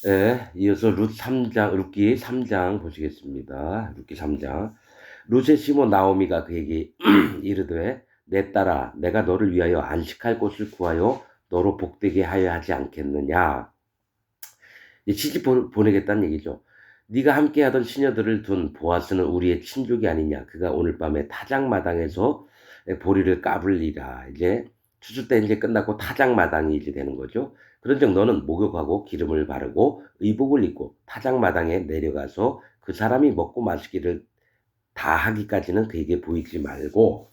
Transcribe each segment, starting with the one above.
예, 이어서 룻기 3장 보시겠습니다. 룻기 3장. 룻의 시모 나오미가 그에게 이르되 내 딸아 내가 너를 위하여 안식할 곳을 구하여 너로 복되게 하여 하지 않겠느냐. 시집 보내겠다는 얘기죠. 네가 함께하던 시녀들을 둔 보아스는 우리의 친족이 아니냐. 그가 오늘 밤에 타작마당에서 보리를 까불리라. 이제 추수 때 이제 끝났고 타작마당이 이제 되는 거죠. 그런즉 너는 목욕하고 기름을 바르고 의복을 입고 타작마당에 내려가서 그 사람이 먹고 마시기를 다 하기까지는 그에게 보이지 말고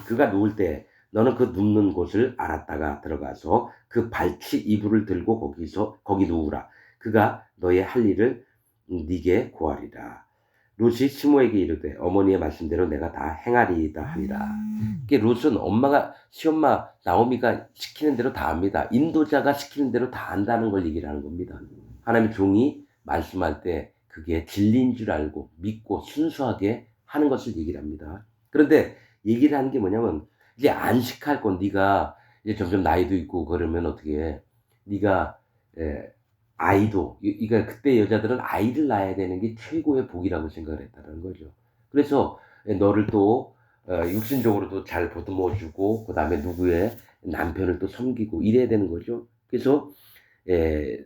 그가 누울 때 너는 그 눕는 곳을 알았다가 들어가서 그 발치 이불을 들고 거기 누우라. 그가 너의 할 일을 네게 고하리라. 룻이 시모에게 이르되 어머니의 말씀대로 내가 다 행하리이다 하니라. 이게 룻은 시엄마 나오미가 시키는 대로 다 합니다. 인도자가 시키는 대로 다 한다는 걸 얘기를 하는 겁니다. 하나님의 종이 말씀할 때 그게 진리인 줄 알고 믿고 순수하게 하는 것을 얘기를 합니다. 그런데 얘기를 하는 게 뭐냐면 이제 안식할 건 네가 이제 점점 나이도 있고 그러면 어떻게 해? 네가 아이도 그러니까 그때 여자들은 아이를 낳아야 되는 게 최고의 복이라고 생각을 했다는 거죠. 그래서 너를 또 육신적으로도 잘 보듬어 주고 그다음에 누구의 남편을 또 섬기고 이래야 되는 거죠. 그래서 에,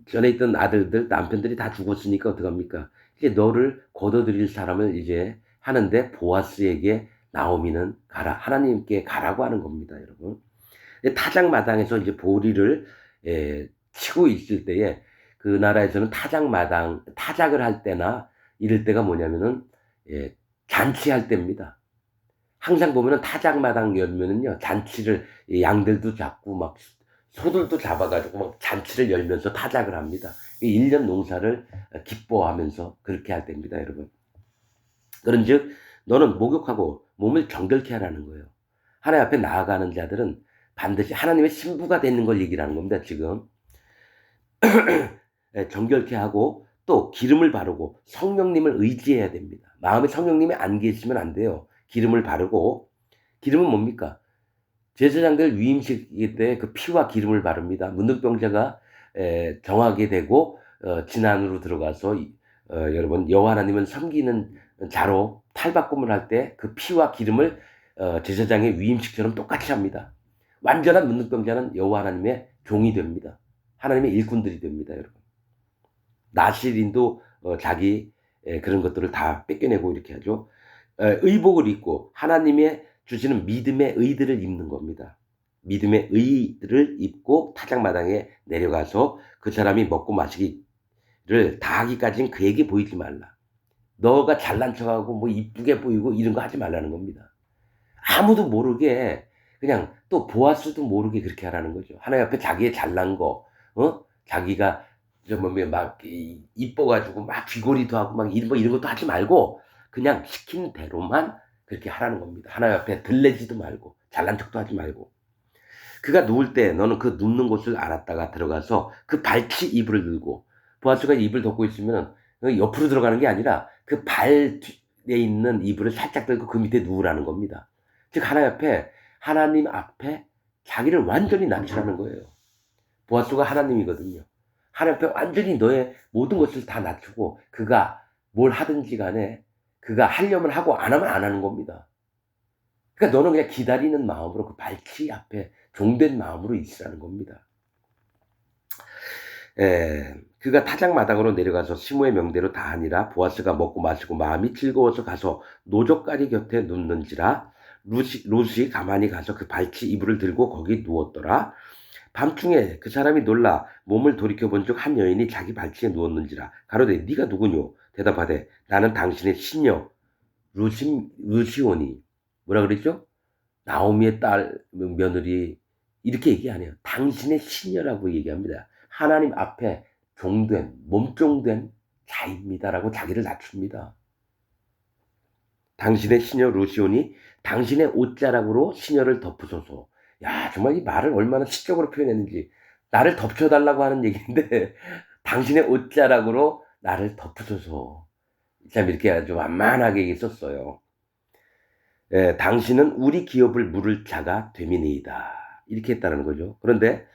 전에 있던 아들들 남편들이 다 죽었으니까 어떡합니까? 이제 너를 거둬들일 사람을 이제 하는데 보아스에게 나오미는 가라 하나님께 가라고 하는 겁니다, 여러분. 타작마당에서 이제 보리를 치고 있을 때에 그 나라에서는 타작을 할 때나 이럴 때가 뭐냐면은 예, 잔치할 때입니다. 항상 보면은 타작마당 열면은요 잔치를 양들도 잡고 막 소들도 잡아가지고 막 잔치를 열면서 타작을 합니다. 1년 농사를 기뻐하면서 그렇게 할 때입니다, 여러분. 그런즉 너는 목욕하고 몸을 정결케 하라는 거예요. 하나님 앞에 나아가는 자들은 반드시 하나님의 신부가 되는 걸 얘기를 하는 겁니다, 지금. 정결케 하고 또 기름을 바르고 성령님을 의지해야 됩니다. 마음에 성령님이 안 계시면 안 돼요. 기름을 바르고 기름은 뭡니까? 제사장들 위임식 때 그 피와 기름을 바릅니다. 문둥병자가 정하게 되고 진안으로 들어가서 여러분 여호와 하나님을 섬기는 자로 탈바꿈을 할 때 그 피와 기름을 제사장의 위임식처럼 똑같이 합니다. 완전한 문둥병자는 여호와 하나님의 종이 됩니다. 하나님의 일꾼들이 됩니다, 여러분. 나실인도 자기 그런 것들을 다 뺏겨내고 이렇게 하죠. 의복을 입고 하나님의 주시는 믿음의 의들을 입는 겁니다. 믿음의 의를 입고 타작마당에 내려가서 그 사람이 먹고 마시기를 다 하기까지는 그에게 보이지 말라. 너가 잘난 척하고 뭐 이쁘게 보이고 이런 거 하지 말라는 겁니다. 아무도 모르게 그냥 또 보아스도 모르게 그렇게 하라는 거죠. 하나님 앞에 자기의 잘난 거, 자기가 막 이뻐가지고 막 귀걸이도 하고 막 이런 것도 하지 말고 그냥 시킨 대로만 그렇게 하라는 겁니다. 하나님 앞에 들레지도 말고 잘난 척도 하지 말고. 그가 누울 때 너는 그 눕는 곳을 알았다가 들어가서 그 발치 이불을 들고 보아스가 이불 덮고 있으면 옆으로 들어가는 게 아니라 그 발에 있는 이불을 살짝 들고 그 밑에 누우라는 겁니다. 즉 하나님 앞에 자기를 완전히 낮추라는 거예요. 보아스가 하나님이거든요. 하나님 앞에 완전히 너의 모든 것을 다 낮추고 그가 뭘 하든지 간에 그가 하려면 하고 안 하면 안 하는 겁니다. 그러니까 너는 그냥 기다리는 마음으로 그 발치 앞에 종된 마음으로 있으라는 겁니다. 그가 타작마당으로 내려가서 시므의 명대로 다 하니라. 보아스가 먹고 마시고 마음이 즐거워서 가서 노적가리 곁에 눕는지라. 룻이 가만히 가서 그 발치 이불을 들고 거기 누웠더라. 밤중에 그 사람이 놀라 몸을 돌이켜본 즉 한 여인이 자기 발치에 누웠는지라. 가로되 네가 누구뇨? 대답하되 나는 당신의 시녀 루시오니. 뭐라 그랬죠? 나오미의 딸 며느리 이렇게 얘기 안 해요. 당신의 시녀라고 얘기합니다. 하나님 앞에 몸종된 자입니다라고 자기를 낮춥니다. 당신의 시녀 루시온이 당신의 옷자락으로 시녀를 덮으소서. 야, 정말 이 말을 얼마나 시적으로 표현했는지. 나를 덮쳐달라고 하는 얘기인데 당신의 옷자락으로 나를 덮으소서. 참 이렇게 아주 완만하게 썼어요. 당신은 우리 기업을 물을 자가 됨이니이다. 이렇게 했다는 거죠. 그런데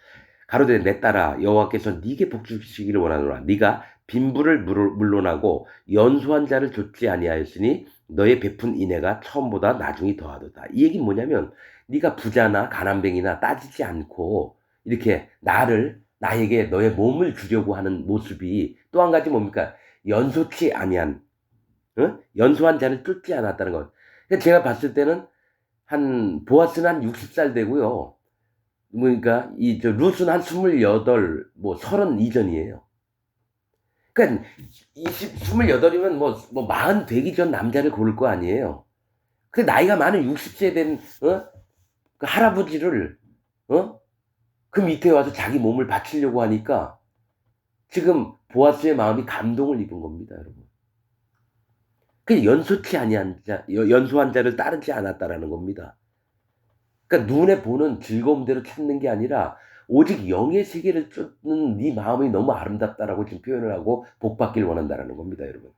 가로되 내 딸아 여호와께서 네게 복 주시기를 원하노라. 네가 빈부를 물론하고 연소한 자를 좇지 아니하였으니 너의 베푼 인애가 처음보다 나중이 더하도다. 이 얘기는 뭐냐면 네가 부자나 가난뱅이나 따지지 않고 이렇게 나에게 너의 몸을 주려고 하는 모습이 또 한 가지 뭡니까? 연소치 아니한 연소한 자를 쫓지 않았다는 것. 그러니까 제가 봤을 때는 보아스는 한 60살 되고요. 그러니까 룻은 한 28, 뭐 30 이전이에요. 그러니까 28이면 뭐 40 되기 전 남자를 고를 거 아니에요. 근데 나이가 많은 60세 된 그 할아버지를 그 밑에 와서 자기 몸을 바치려고 하니까 지금 보아스의 마음이 감동을 입은 겁니다, 여러분. 그 연소한 자를 따르지 않았다라는 겁니다. 그러니까 눈에 보는 즐거움대로 찾는 게 아니라 오직 영의 세계를 쫓는 네 마음이 너무 아름답다라고 지금 표현을 하고 복받길 원한다라는 겁니다, 여러분.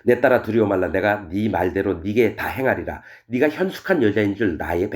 내 딸아 두려워 말라. 내가 네 말대로 네게 다 행하리라. 네가 현숙한 여자인 줄 나의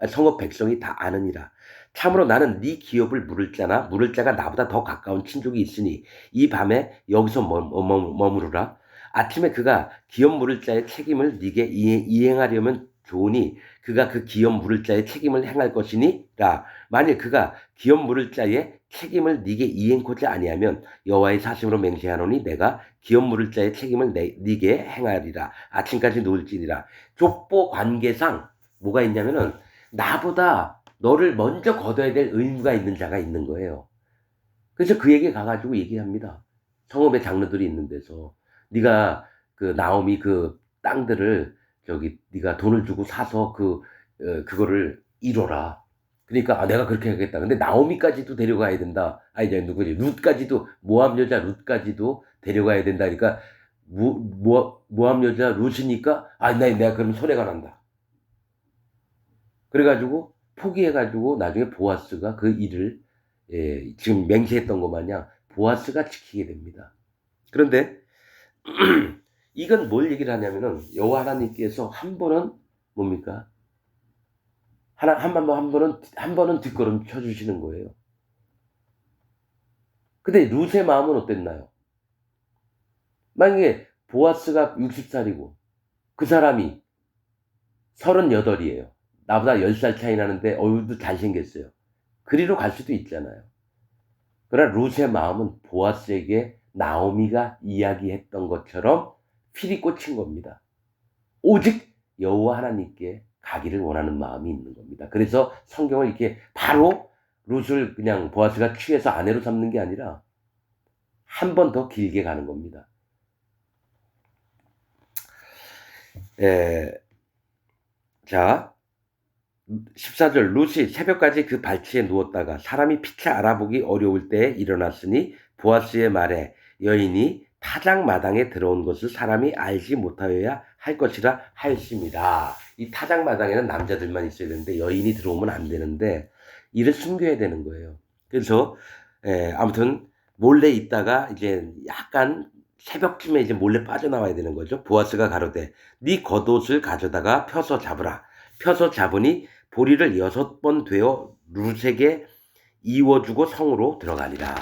성읍 백성이 다 아느니라. 참으로 나는 네 기업을 물을 자가 나보다 더 가까운 친족이 있으니 이 밤에 여기서 머무르라. 아침에 그가 기업 물을 자의 책임을 네게 이행하려면 좋으니 그가 그 기업 물을 자의 책임을 행할 것이니라. 만일 그가 기업 물을 자의 책임을 네게 이행코자 아니하면 여호와의 사심으로 맹세하노니 내가 기업 물을 자의 책임을 네게 행하리라. 아침까지 놓을지니라. 족보 관계상 뭐가 있냐면은 나보다 너를 먼저 거둬야 될 의무가 있는 자가 있는 거예요. 그래서 그에게 가가지고 얘기합니다. 성읍의 장로들이 있는 데서 네가 그 나오미 그 땅들을 네가 돈을 주고 사서 그거를 이뤄라. 그러니까 내가 그렇게 하겠다. 근데 나오미까지도 데려가야 된다. 이제 누구지? 룻까지도 모압 여자 룻까지도 데려가야 된다. 그러니까 모압 여자 룻이니까 내가 그럼 손해가 난다. 그래가지고 포기해가지고 나중에 보아스가 그 일을 지금 맹세했던 것 마냥 보아스가 지키게 됩니다. 그런데 이건 뭘 얘기를 하냐면은 여호와 하나님께서 한 번은 뭡니까? 한 번은 뒷걸음 쳐주시는 거예요. 근데 룻의 마음은 어땠나요? 만약에 보아스가 60살이고 그 사람이 38이에요. 나보다 10살 차이 나는데 얼굴도 잘생겼어요. 그리로 갈 수도 있잖아요. 그러나 룻의 마음은 보아스에게 나오미가 이야기했던 것처럼 필이 꽂힌 겁니다. 오직 여호와 하나님께 가기를 원하는 마음이 있는 겁니다. 그래서 성경을 이렇게 바로 룻을 그냥 보아스가 취해서 아내로 삼는 게 아니라 한 번 더 길게 가는 겁니다. 자, 14절 룻이 새벽까지 그 발치에 누웠다가 사람이 피차 알아보기 어려울 때에 일어났으니 보아스의 말에 여인이 타작마당에 들어온 것을 사람이 알지 못하여야 할 것이라 하였습니다. 이 타작마당에는 남자들만 있어야 되는데 여인이 들어오면 안 되는데 이를 숨겨야 되는 거예요. 그래서 아무튼 몰래 있다가 이제 약간 새벽쯤에 이제 몰래 빠져나와야 되는 거죠. 보아스가 가로되 네 겉옷을 가져다가 펴서 잡으라. 펴서 잡으니 보리를 6번 되어 룻에게 이워주고 성으로 들어가니라.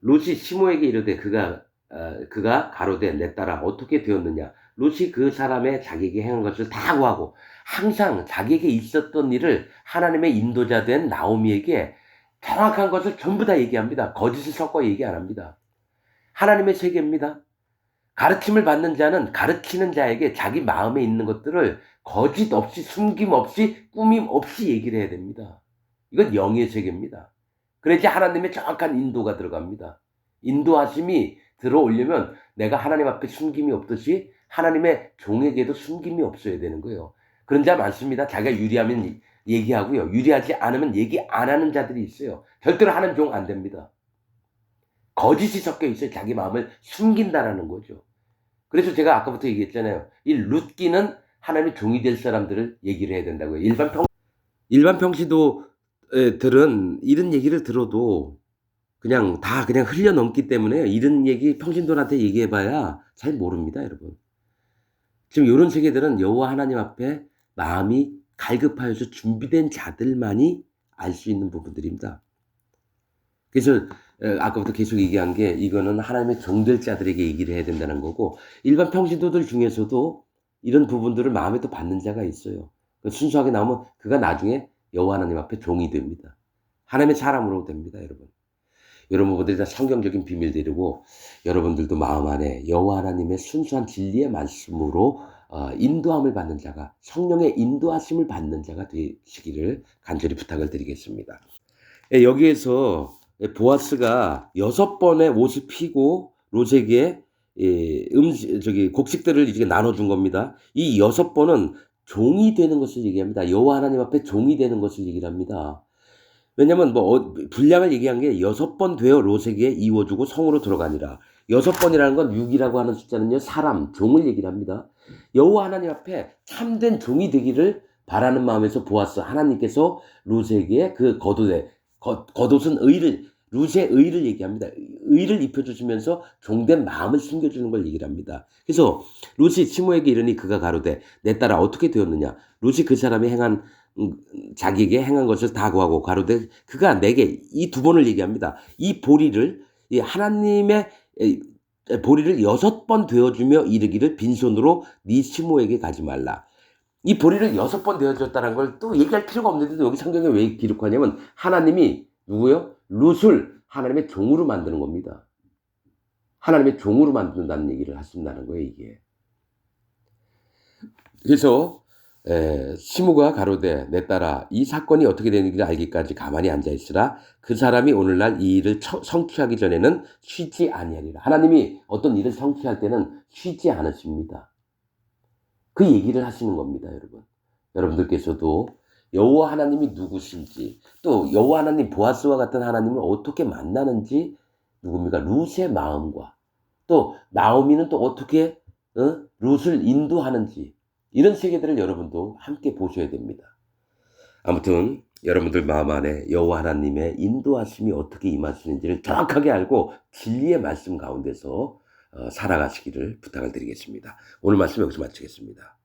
룻이 시모에게 이르되 그가 가로되 내 딸아 어떻게 되었느냐. 룻이 그 사람의 자기에게 행한 것을 다 구하고 항상 자기에게 있었던 일을 하나님의 인도자 된 나오미에게 정확한 것을 전부 다 얘기합니다. 거짓을 섞어 얘기 안 합니다. 하나님의 세계입니다. 가르침을 받는 자는 가르치는 자에게 자기 마음에 있는 것들을 거짓 없이 숨김 없이 꾸밈 없이 얘기를 해야 됩니다. 이건 영의 세계입니다. 그래야지 하나님의 정확한 인도가 들어갑니다. 인도하심이 들어오려면 내가 하나님 앞에 숨김이 없듯이 하나님의 종에게도 숨김이 없어야 되는 거예요. 그런 자 많습니다. 자기가 유리하면 얘기하고요. 유리하지 않으면 얘기 안 하는 자들이 있어요. 절대로 하는 종 안 됩니다. 거짓이 섞여 있어요. 자기 마음을 숨긴다라는 거죠. 그래서 제가 아까부터 얘기했잖아요. 이 룻기는 하나님의 종이 될 사람들을 얘기를 해야 된다고요. 일반 평신도들은 이런 얘기를 들어도 그냥 흘려 넘기 때문에 이런 얘기 평신도한테 얘기해봐야 잘 모릅니다, 여러분. 지금 이런 세계들은 여호와 하나님 앞에 마음이 갈급하여서 준비된 자들만이 알 수 있는 부분들입니다. 그래서 아까부터 계속 얘기한 게 이거는 하나님의 종될 자들에게 얘기를 해야 된다는 거고 일반 평신도들 중에서도 이런 부분들을 마음에 또 받는 자가 있어요. 순수하게 나오면 그가 나중에 여호와 하나님 앞에 종이 됩니다. 하나님의 사람으로 됩니다, 여러분. 이런 부분들이 다 성경적인 비밀들이고 여러분들도 마음 안에 여호와 하나님의 순수한 진리의 말씀으로 인도함을 받는 자가 성령의 인도하심을 받는 자가 되시기를 간절히 부탁을 드리겠습니다. 예, 여기에서 보아스가 6번의 옷을 피고 롯에게 곡식들을 이제 나눠준 겁니다. 이 6번은 종이 되는 것을 얘기합니다. 여호와 하나님 앞에 종이 되는 것을 얘기를 합니다. 왜냐면 분량을 얘기한 게 6번 되어 롯에게 이워주고 성으로 들어가니라. 6번이라는 건 6이라고 하는 숫자는요, 사람, 종을 얘기를 합니다. 여호와 하나님 앞에 참된 종이 되기를 바라는 마음에서 보았어. 하나님께서 롯에게 그 겉옷은 롯의 의를 얘기합니다. 의를 입혀주시면서 종된 마음을 숨겨주는 걸 얘기를 합니다. 그래서 롯이 시므에게 이르니 그가 가로되 내 딸아 어떻게 되었느냐. 롯이 그 사람이 행한 자기에게 행한 것을 다 구하고 가로되 그가 내게 이 2번을 얘기합니다. 이 보리를 하나님의 보리를 6번 되어주며 이르기를 빈손으로 네 시므에게 가지 말라. 이 보리를 6번 되어줬다는 걸 또 얘기할 필요가 없는데도 여기 성경에 왜 기록하냐면 하나님이 누구요? 룻을 하나님의 종으로 만드는 겁니다. 하나님의 종으로 만든다는 얘기를 하신다는 거예요, 이게. 그래서 시므가 가로되 내 딸아 이 사건이 어떻게 되는지 알기까지 가만히 앉아있으라. 그 사람이 오늘날 이 일을 성취하기 전에는 쉬지 아니하리라. 하나님이 어떤 일을 성취할 때는 쉬지 않으십니다. 그 얘기를 하시는 겁니다, 여러분. 여러분들께서도 여호와 하나님이 누구신지 또 여호와 하나님 보아스와 같은 하나님을 어떻게 만나는지 누굽니까? 룻의 마음과 또 나오미는 또 어떻게 룻을 인도하는지 이런 세계들을 여러분도 함께 보셔야 됩니다. 아무튼 여러분들 마음 안에 여호와 하나님의 인도하심이 어떻게 임하시는지를 정확하게 알고 진리의 말씀 가운데서 살아가시기를 부탁을 드리겠습니다. 오늘 말씀 여기서 마치겠습니다.